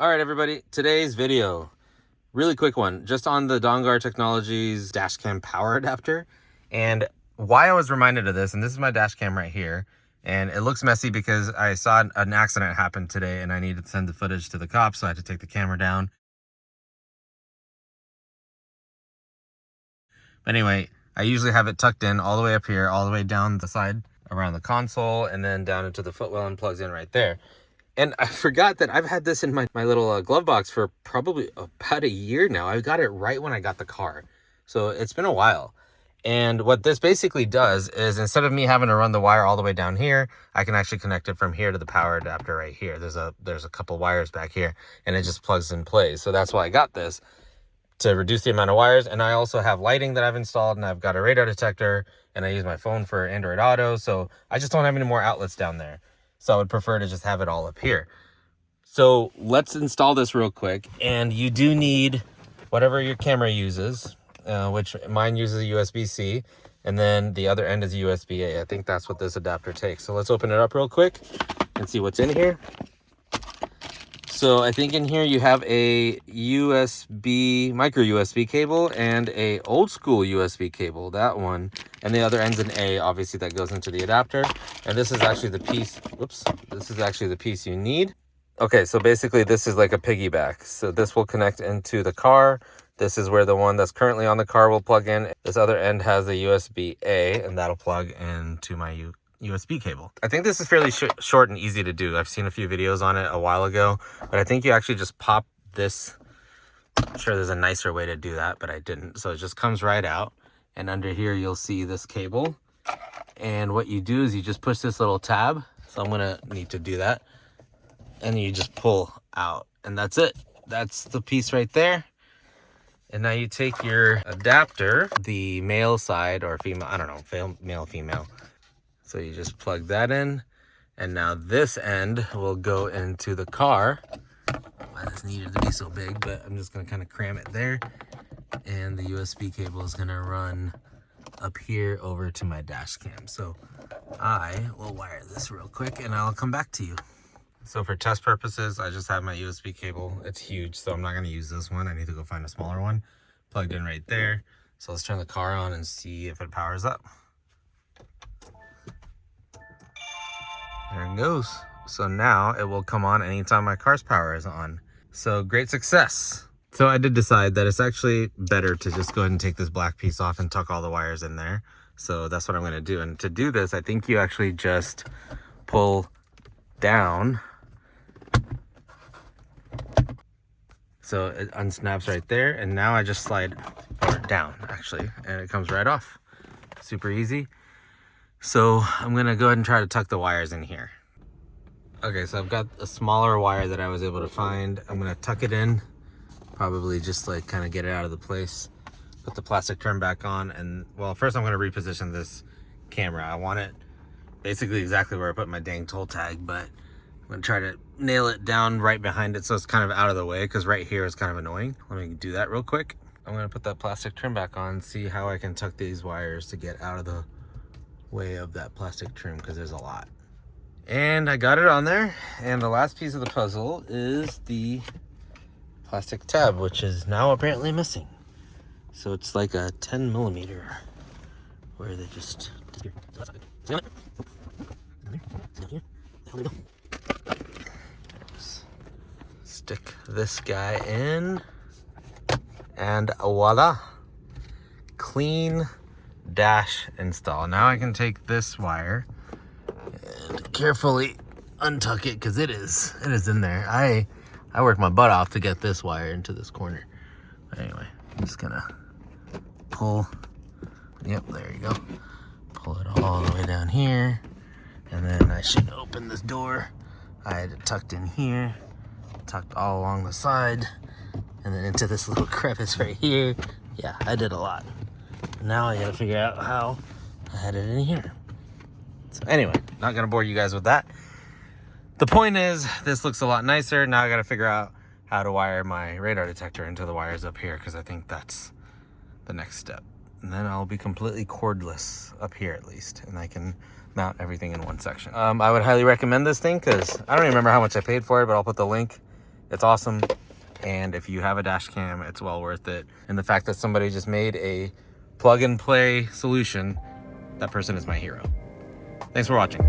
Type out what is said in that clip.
All right, everybody, today's video, really quick one, just on the Dongar Technologies Dashcam power adapter. And why I was reminded of this, and this is my dashcam right here, and it looks messy because I saw an accident happen today and I needed to send the footage to the cops, so I had to take the camera down. But anyway, I usually have it tucked in all the way up here, all the way down the side around the console, and then down into the footwell and plugs in right there. And I forgot that I've had this in my little glove box for probably about a year now. I got it right when I got the car. So it's been a while. And what this basically does is, instead of me having to run the wire all the way down here, I can actually connect it from here to the power adapter right here. There's a couple wires back here, and it just plugs and plays. So that's why I got this, to reduce the amount of wires. And I also have lighting that I've installed, and I've got a radar detector, and I use my phone for Android Auto. So I just don't have any more outlets down there. So I would prefer to just have it all up here. So let's install this real quick. And you do need whatever your camera uses, which mine uses a USB-C, and then the other end is a USB-A. I think that's what this adapter takes. So let's open it up real quick and see what's in here. So I think in here you have a USB, micro USB cable, and a old school USB cable, that one. And the other end's an A, obviously, that goes into the adapter. And this is actually the piece, this is actually the piece you need. Okay, so basically this is like a piggyback. So this will connect into the car. This is where the one that's currently on the car will plug in. This other end has a USB-A, and that'll plug into my USB cable. I think this is fairly short and easy to do. I've seen a few videos on it a while ago, but I think you actually just pop this. I'm sure there's a nicer way to do that, but I didn't. So it just comes right out, and under here you'll see this cable. And what you do is you just push this little tab. So I'm gonna need to do that. And you just pull out, and that's it. That's the piece right there. And now you take your adapter, the male side or female, I don't know, male, female. So you just plug that in, and now this end will go into the car. Why this needed to be so big, but I'm just gonna kind of cram it there. And the USB cable is gonna run up here over to my dash cam. So I will wire this real quick and I'll come back to you. So for test purposes, I just have my USB cable. It's huge, so I'm not gonna use this one. I need to go find a smaller one. Plugged in right there. So let's turn the car on and see if it powers up. There it goes. So now it will come on anytime my car's power is on. So great success. So I did decide that it's actually better to just go ahead and take this black piece off and tuck all the wires in there. So that's what I'm gonna do. And to do this, I think you actually just pull down. So it unsnaps right there. And now I just slide down, actually, and it comes right off. Super easy. So I'm gonna go ahead and try to tuck the wires in here. Okay, so I've got a smaller wire that I was able to find. I'm gonna tuck it in, probably just like kind of get it out of the place, put the plastic trim back on, and well, first I'm gonna reposition this camera. I want it basically exactly where I put my dang toll tag, but I'm gonna try to nail it down right behind it so it's kind of out of the way, because right here is kind of annoying. Let me do that real quick. I'm gonna put that plastic trim back on, see how I can tuck these wires to get out of the way of that plastic trim, because there's a lot. And I got it on there, and the last piece of the puzzle is the plastic tab, which is now apparently missing. So it's like a 10mm where they just stick this guy in, and voila, clean dash install. Now I can take this wire and carefully untuck it, because it is in there. I worked my butt off to get this wire into this corner. But anyway, I'm just gonna pull. Yep, there you go. Pull it all the way down here, and then I should open this door. I had it tucked in here, tucked all along the side, and then into this little crevice right here. Yeah, I did a lot. Now I gotta figure out how I had it in here. So anyway, not gonna bore you guys with that. The point is, this looks a lot nicer. Now I gotta figure out how to wire my radar detector into the wires up here, because I think that's the next step. And then I'll be completely cordless up here at least, and I can mount everything in one section. I would highly recommend this thing, because I don't even remember how much I paid for it, but I'll put the link It's awesome. And if you have a dash cam, it's well worth it. And the fact that somebody just made a plug and play solution, that person is my hero. Thanks for watching.